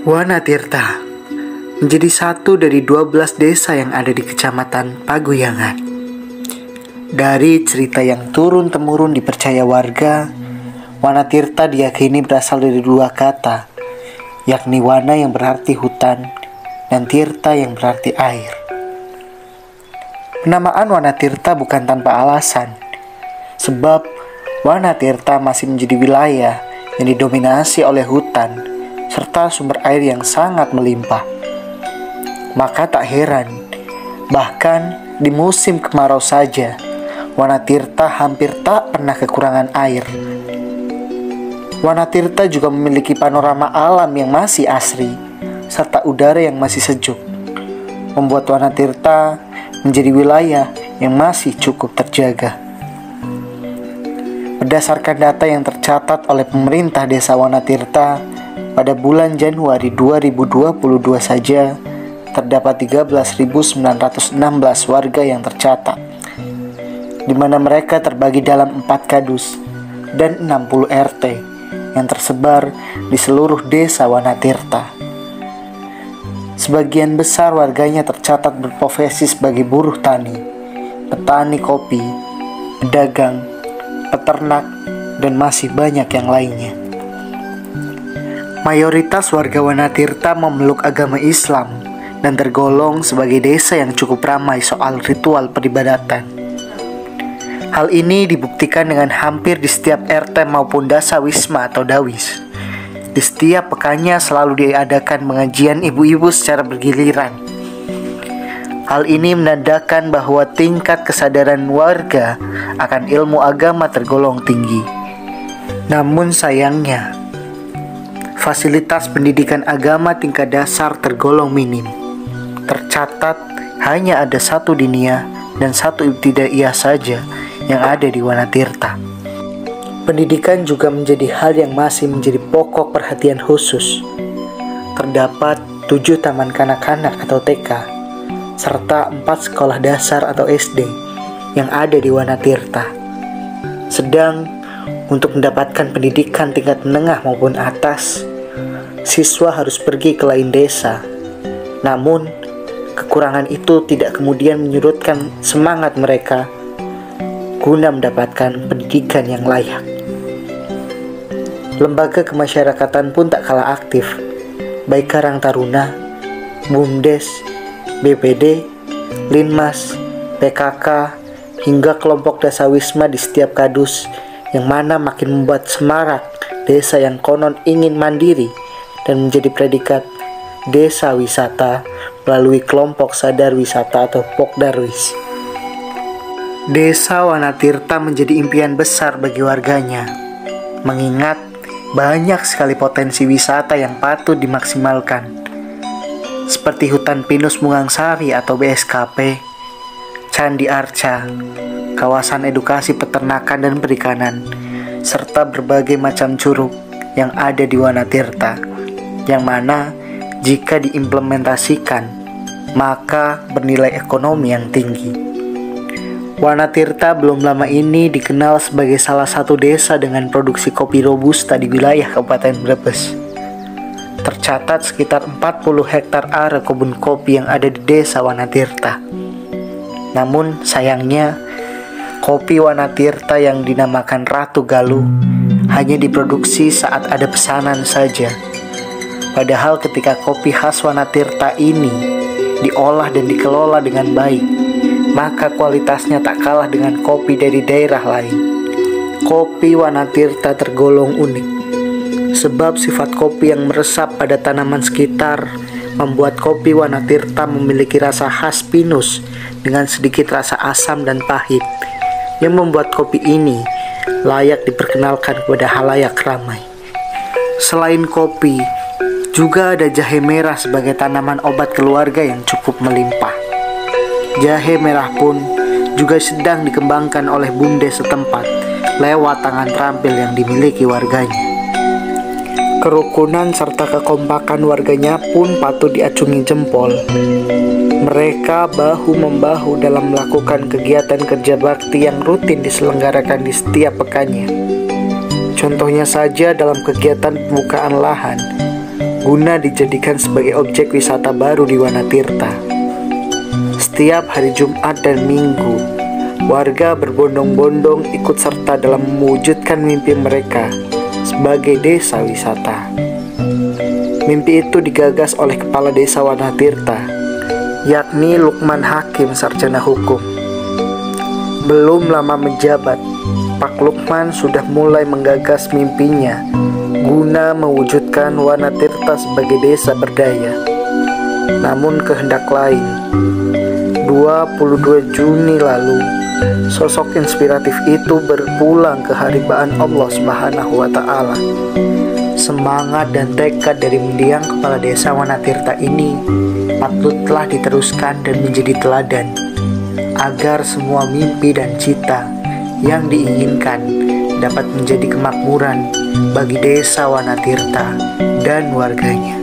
Wanatirta menjadi satu dari 12 desa yang ada di Kecamatan Paguyangan. Dari cerita yang turun-temurun dipercaya warga, Wanatirta diyakini berasal dari dua kata, yakni Wana yang berarti hutan dan Tirta yang berarti air. Penamaan Wanatirta bukan tanpa alasan, sebab Wanatirta masih menjadi wilayah yang didominasi oleh hutan serta sumber air yang sangat melimpah. Maka tak heran, bahkan di musim kemarau saja, Wanatirta hampir tak pernah kekurangan air. Wanatirta juga memiliki panorama alam yang masih asri, serta udara yang masih sejuk, membuat Wanatirta menjadi wilayah yang masih cukup terjaga. Berdasarkan data yang tercatat oleh pemerintah desa Wanatirta, pada bulan Januari 2022 saja, terdapat 13.916 warga yang tercatat, di mana mereka terbagi dalam 4 kadus dan 60 RT yang tersebar di seluruh desa Wanatirta. Sebagian besar warganya tercatat berprofesi sebagai buruh tani, petani kopi, pedagang, peternak, dan masih banyak yang lainnya. Mayoritas warga Wanatirta memeluk agama Islam dan tergolong sebagai desa yang cukup ramai soal ritual peribadatan. Hal ini dibuktikan dengan hampir di setiap RT maupun dasawisma atau dawis. Di setiap pekannya selalu diadakan pengajian ibu-ibu secara bergiliran. Hal ini menandakan bahwa tingkat kesadaran warga akan ilmu agama tergolong tinggi. Namun sayangnya, fasilitas pendidikan agama tingkat dasar tergolong minim. Tercatat hanya ada 1 diniyah dan 1 ibtidaiyah saja yang ada di Wanatirta. Pendidikan juga menjadi hal yang masih menjadi pokok perhatian khusus. Terdapat 7 taman kanak-kanak atau TK, serta 4 sekolah dasar atau SD yang ada di Wanatirta. Sedang untuk mendapatkan pendidikan tingkat menengah maupun atas, siswa harus pergi ke lain desa. Namun, kekurangan itu tidak kemudian menyurutkan semangat mereka guna mendapatkan pendidikan yang layak. Lembaga kemasyarakatan pun tak kalah aktif, baik Karang Taruna, BUMDes, BPD, Linmas, PKK, hingga kelompok dasawisma di setiap kadus, yang mana makin membuat semarak desa yang konon ingin mandiri dan menjadi predikat desa wisata melalui kelompok sadar wisata atau Pokdarwis. Desa Wanatirta menjadi impian besar bagi warganya, mengingat banyak sekali potensi wisata yang patut dimaksimalkan, seperti Hutan Pinus Mungangsari atau BSKP, Candi Arca, kawasan edukasi peternakan dan perikanan, serta berbagai macam curug yang ada di Wanatirta, yang mana jika diimplementasikan, maka bernilai ekonomi yang tinggi. Wanatirta belum lama ini dikenal sebagai salah satu desa dengan produksi kopi robusta di wilayah Kabupaten Brebes. Tercatat sekitar 40 hektar area kebun kopi yang ada di desa Wanatirta. Namun sayangnya, kopi Wanatirta yang dinamakan Ratu Galuh hanya diproduksi saat ada pesanan saja. Padahal ketika kopi khas Wanatirta ini diolah dan dikelola dengan baik, maka kualitasnya tak kalah dengan kopi dari daerah lain. Kopi Wanatirta tergolong unik, sebab sifat kopi yang meresap pada tanaman sekitar membuat kopi Wanatirta memiliki rasa khas pinus dengan sedikit rasa asam dan pahit, yang membuat kopi ini layak diperkenalkan kepada halayak ramai. Selain kopi, juga ada jahe merah sebagai tanaman obat keluarga yang cukup melimpah. Jahe merah pun juga sedang dikembangkan oleh BUMDes setempat lewat tangan terampil yang dimiliki warganya. Kerukunan serta kekompakan warganya pun patut diacungi jempol. Mereka bahu-membahu dalam melakukan kegiatan kerja bakti yang rutin diselenggarakan di setiap pekannya. Contohnya saja dalam kegiatan pembukaan lahan, guna dijadikan sebagai objek wisata baru di Wanatirta. Setiap hari Jumat dan Minggu, warga berbondong-bondong ikut serta dalam mewujudkan mimpi mereka sebagai desa wisata. Mimpi itu digagas oleh Kepala Desa Wanatirta, yakni Lukman Hakim, sarjana hukum. Belum lama menjabat, Pak Lukman sudah mulai menggagas mimpinya guna mewujudkan Wanatirta sebagai desa berdaya. Namun kehendak lain, 22 Juni lalu, sosok inspiratif itu berpulang ke haribaan Allah Subhanahu wa Ta'ala. Semangat dan tekad dari mendiang Kepala Desa Wanatirta ini patutlah diteruskan dan menjadi teladan, agar semua mimpi dan cita yang diinginkan dapat menjadi kemakmuran bagi Desa Wanatirta dan warganya.